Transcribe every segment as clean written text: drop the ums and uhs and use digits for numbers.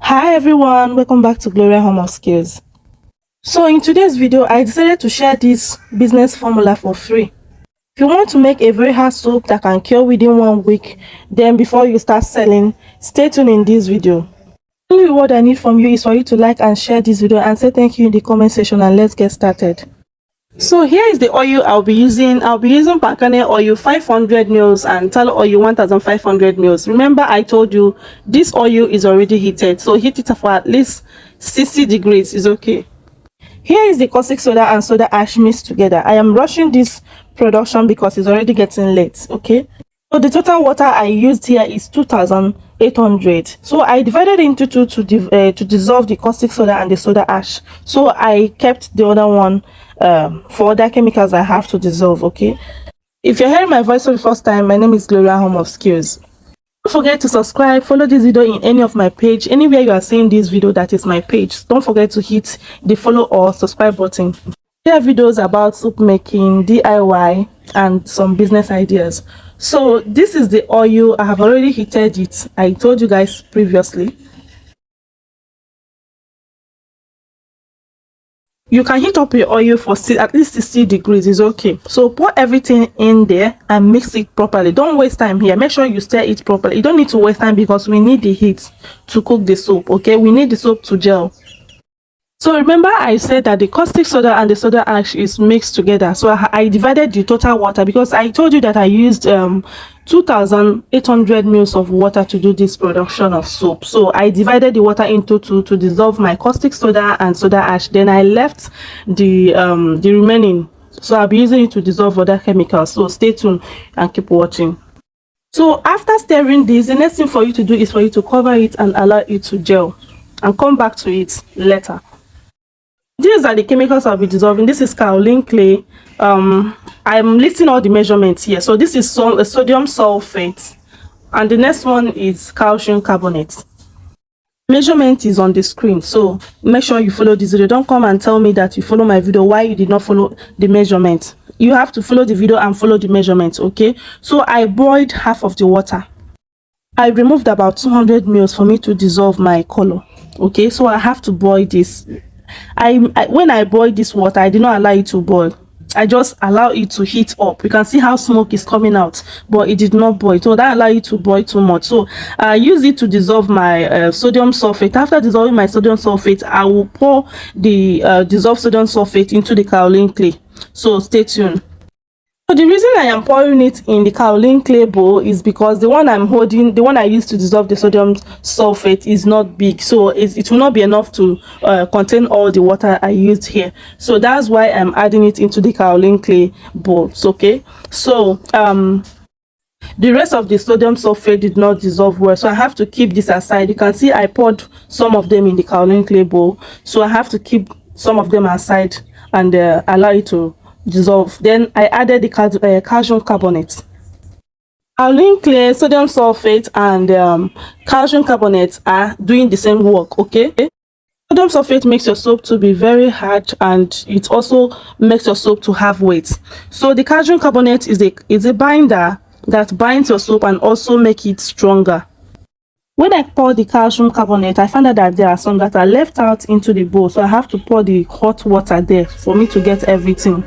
Hi everyone, welcome back to Gloria Home of Skills. So in today's video, I decided to share this business formula for free. If you want to make a very hard soap that can cure within 1 week, then before you start selling, stay tuned in this video. The only reward I need from you is for you to like and share this video and say thank you in the comment section, and let's get started. So here is the oil I'll be using. I'll be using palm kernel oil 500 mils and tallow oil 1500 mils. Remember, I told you this oil is already heated, so heat it for at least 60 degrees is okay. Here is the caustic soda and soda ash mixed together. I am rushing this production because it's already getting late. Okay, so the total water I used here is 2800. So I divided into two to dissolve the caustic soda and the soda ash. So I kept the other one for other chemicals I have to dissolve. Okay, if you're hearing my voice for the first time, my name is Gloria Home of Skills. Don't forget to subscribe, follow this video in any of my page, anywhere you are seeing this video that is my page. Don't forget to hit the follow or subscribe button. There are videos about soap making, DIY, and some business ideas. So this is the oil. I have already heated it. I told you guys previously. You can heat up your oil for at least 60 degrees is okay. So pour everything in there and mix it properly. Don't waste time here. Make sure you stir it properly. You don't need to waste time because we need the heat to cook the soap. Okay, we need the soap to gel. So remember, I said that the caustic soda and the soda ash is mixed together. So I divided the total water because I told you that I used 2800 mils of water to do this production of soap. So I divided the water into two to dissolve my caustic soda and soda ash. Then I left the remaining. So I'll be using it to dissolve other chemicals. So stay tuned and keep watching. So after stirring this, the next thing for you to do is for you to cover it and allow it to gel, and come back to it later. These are the chemicals I'll be dissolving. This is kaolin clay. I'm listing all the measurements here. So this is sodium sulfate, and the next one is calcium carbonate. Measurement is on the screen, so make sure you follow this video. Don't come and tell me that you follow my video why you did not follow the measurement. You have to follow the video and follow the measurements. Okay, so I boiled half of the water. I removed about 200 mils for me to dissolve my color. Okay, so I have to boil this. When I boil this water, I did not allow it to boil. I just allow it to heat up. You can see how smoke is coming out, but it did not boil. So that allow it to boil too much. So I use it to dissolve my sodium sulfate. After dissolving my sodium sulfate, I will pour the dissolved sodium sulfate into the kaolin clay. So stay tuned. So the reason I am pouring it in the kaolin clay bowl is because the one I'm holding, the one I used to dissolve the sodium sulfate, is not big, so it will not be enough to contain all the water I used here. So that's why I'm adding it into the kaolin clay bowls. Okay, so the rest of the sodium sulfate did not dissolve well, so I have to keep this aside. You can see I poured some of them in the kaolin clay bowl, so I have to keep some of them aside and allow it to dissolve. Then I added the calcium carbonate. Kaolin clay, sodium sulfate, and calcium carbonate are doing the same work. Okay, sodium sulfate makes your soap to be very hard, and it also makes your soap to have weight. So the calcium carbonate is a binder that binds your soap and also make it stronger. When I pour the calcium carbonate, I found out that there are some that are left out into the bowl, so I have to pour the hot water there for me to get everything.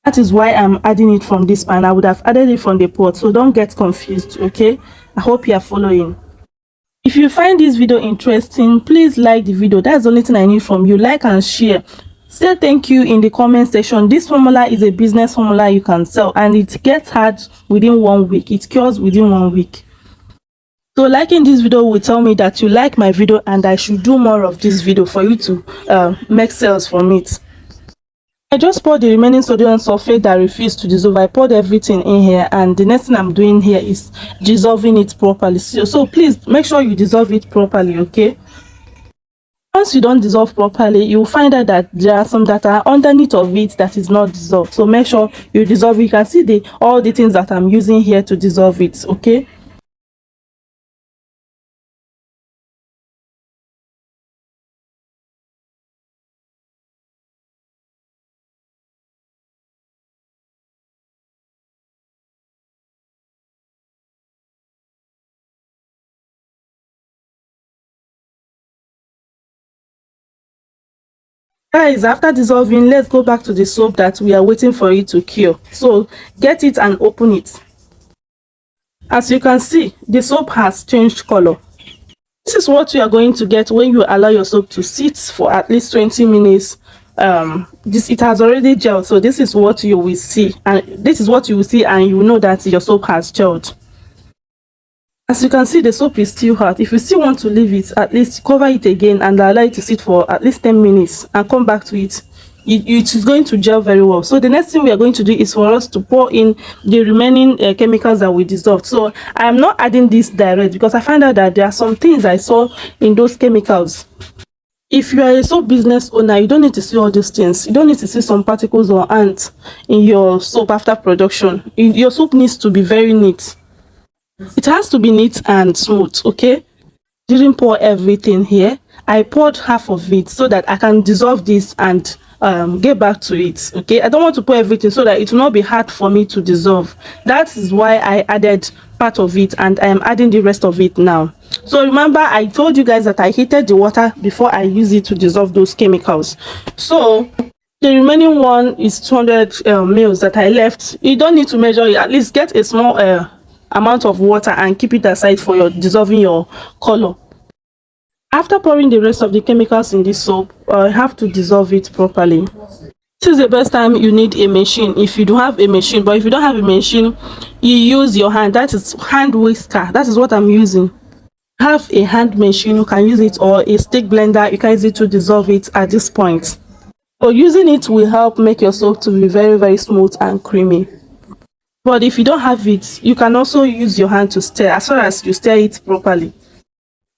That is why I'm adding it from this pan. I would have added it from the pot, so don't get confused. Okay, I hope you are following. If you find this video interesting, please like the video. That's the only thing I need from you. Like and share. Say thank you in the comment section. This formula is a business formula you can sell, and it gets hard within 1 week. It cures within 1 week. So liking this video will tell me that you like my video and I should do more of this video for you to make sales from it. I just poured the remaining sodium sulfate that refused to dissolve. I poured everything in here, and the next thing I'm doing here is dissolving it properly. So please make sure you dissolve it properly. Okay, once you don't dissolve properly, you'll find out that there are some that are underneath of it that is not dissolved. So make sure you dissolve it. You can see all the things that I'm using here to dissolve it. Okay, Guys, after dissolving, let's go back to the soap that we are waiting for it to cure. So get it and open it. As you can see, the soap has changed color. This is what you are going to get when you allow your soap to sit for at least 20 minutes. This, it has already gelled, so this is what you will see, and this is what you will see, and you will know that your soap has gelled. As you can see, the soap is still hot. If you still want to leave it, at least cover it again and allow it to sit for at least 10 minutes and come back to it. It is going to gel very well. So the next thing we are going to do is for us to pour in the remaining chemicals that we dissolved. So I am not adding this direct because I find out that there are some things I saw in those chemicals. If you are a soap business owner, you don't need to see all these things. You don't need to see some particles or ants in your soap after production. Your soap needs to be very neat. It has to be neat and smooth. Okay, didn't pour everything here. I poured half of it so that I can dissolve this and get back to it. Okay, I don't want to pour everything so that it will not be hard for me to dissolve. That is why I added part of it, and I am adding the rest of it now. So remember, I told you guys that I heated the water before I use it to dissolve those chemicals. So the remaining one is 200 mils that I left. You don't need to measure it. At least get a small amount of water and keep it aside for your dissolving your color. After pouring the rest of the chemicals in this soap, you have to dissolve it properly. This is the best time you need a machine if you don't have a machine. But if you don't have a machine, you use your hand. That is hand whisker. That is what I'm using. Have a hand machine, you can use it, or a stick blender, you can use it to dissolve it at this point. So using it will help make your soap to be very, very smooth and creamy. But if you don't have it, you can also use your hand to stir, as far as you stir it properly.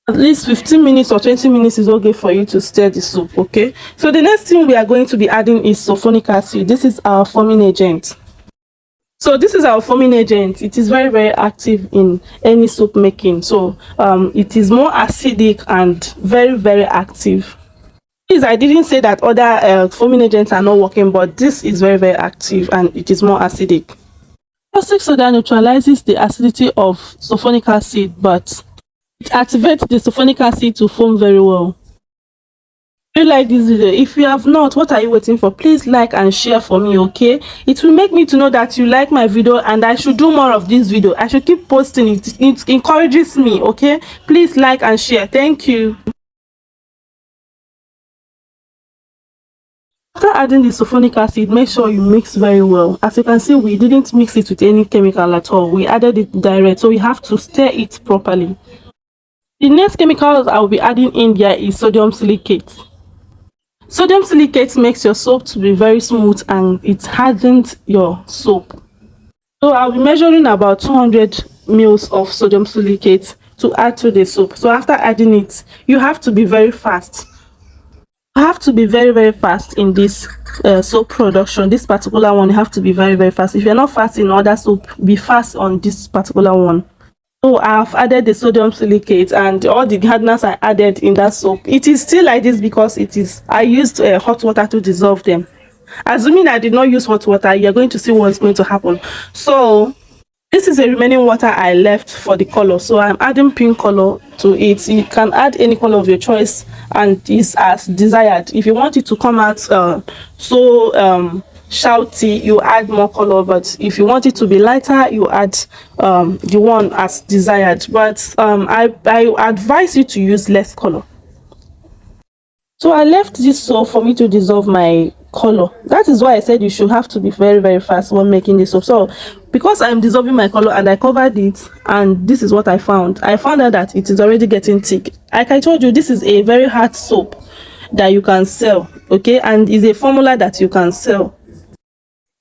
At least 15 minutes or 20 minutes is okay for you to stir the soup. Okay, so the next thing we are going to be adding is sulfonic acid. This is our foaming agent. So this is our foaming agent. It is very, very active in any soap making. So it is more acidic and very, very active. Please, I didn't say that other foaming agents are not working, but this is very, very active and it is more acidic. Caustic soda neutralizes the acidity of sulfonic acid, but it activates the sulfonic acid to foam very well. If you like this video, if you have not, what are you waiting for? Please like and share for me. Okay, it will make me to know that you like my video and I should do more of this video. I should keep posting it. It encourages me. Okay, please like and share. Thank you. After adding the sulfonic acid, make sure you mix very well. As you can see, we didn't mix it with any chemical at all. We added it direct, so we have to stir it properly. The next chemical I will be adding in there is sodium silicate. Sodium silicate makes your soap to be very smooth and it hardens your soap. So I'll be measuring about 200 mils of sodium silicate to add to the soap. So after adding it, you have to be very fast. You have to be very, very fast in this soap production. This particular one, you have to be very, very fast. If you're not fast in other soap, be fast on this particular one. So I've added the sodium silicate and all the hardeners I added in that soap. It is still like this because I used hot water to dissolve them. Assuming I did not use hot water, you're going to see what's going to happen. So this is the remaining water I left for the color. So I'm adding pink color to it. You can add any color of your choice and this as desired. If you want it to come out shouty, you add more color, but if you want it to be lighter, you add the one as desired. But I advise you to use less color. So I left this soap for me to dissolve my color. That is why I said you should have to be very, very fast when making this soap. So because I'm dissolving my color and I covered it, and this is what I found out that it is already getting thick. Like I told you, this is a very hard soap that you can sell, okay, and is a formula that you can sell.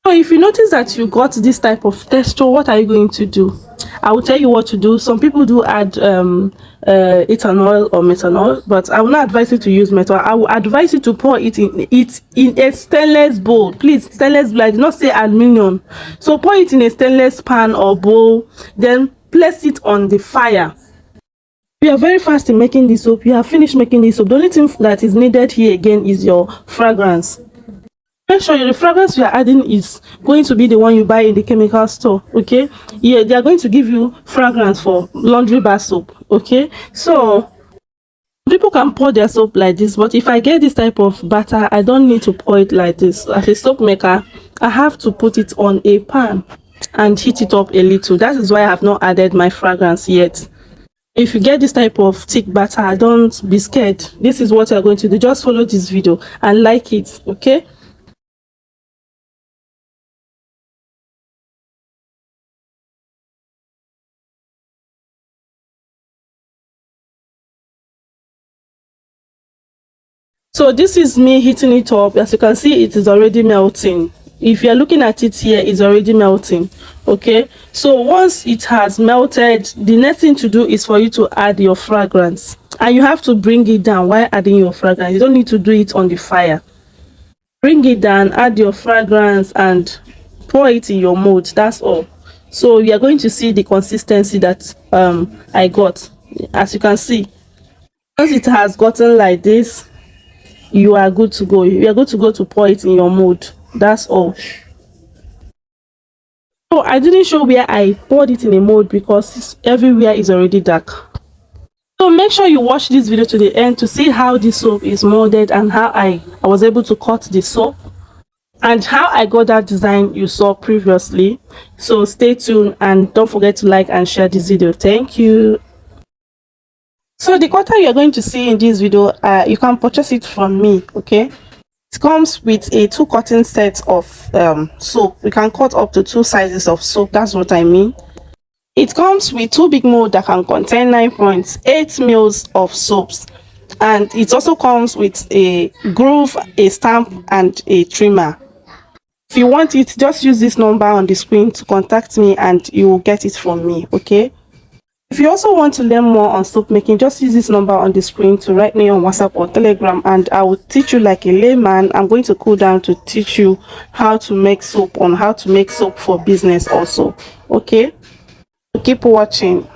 So if you notice that you got this type of texture, what are you going to do? I will tell you what to do. Some people do add ethanol or methanol, but I will not advise you to use methanol. I will advise you to pour it in a stainless bowl. Please, stainless bowl. I did not say aluminium. So pour it in a stainless pan or bowl, then place it on the fire. You are very fast in making this soap. You have finished making this soap. The only thing that is needed here again is your fragrance. Make sure the fragrance you are adding is going to be the one you buy in the chemical store. Okay, yeah, they are going to give you fragrance for laundry bar soap. Okay, so people people can pour their soap like this, but if I get this type of batter, I don't need to pour it like this. As a soap maker, I have to put it on a pan and heat it up a little. That is why I have not added my fragrance yet. If you get this type of thick batter, don't be scared. This is what you're going to do. Just follow this video and like it, okay? So this is me heating it up. As you can see, it is already melting. If you're looking at it here, it's already melting. Okay, so once it has melted, the next thing to do is for you to add your fragrance, and you have to bring it down while adding your fragrance. You don't need to do it on the fire. Bring it down, add your fragrance, and pour it in your mold. That's all. So you are going to see the consistency that I got. As you can see, once it has gotten like this, you are good to go. You are good to go to pour it in your mold. That's all. So I didn't show where I poured it in a mold because everywhere is already dark. So make sure you watch this video to the end to see how this soap is molded and how I was able to cut the soap and how I got that design you saw previously. So stay tuned and don't forget to like and share this video. Thank you. So the cutter you're going to see in this video, you can purchase it from me, okay? It comes with a 2 cutting set of soap. You can cut up to 2 sizes of soap. That's what I mean. It comes with 2 big molds that can contain 9.8 mils of soaps, and it also comes with a groove, a stamp, and a trimmer. If you want it, just use this number on the screen to contact me and you will get it from me, okay? If you also want to learn more on soap making, just use this number on the screen to write me on WhatsApp or Telegram, and I will teach you like a layman. I'm going to cool down to teach you how to make soap, on how to make soap for business also, okay? Keep watching.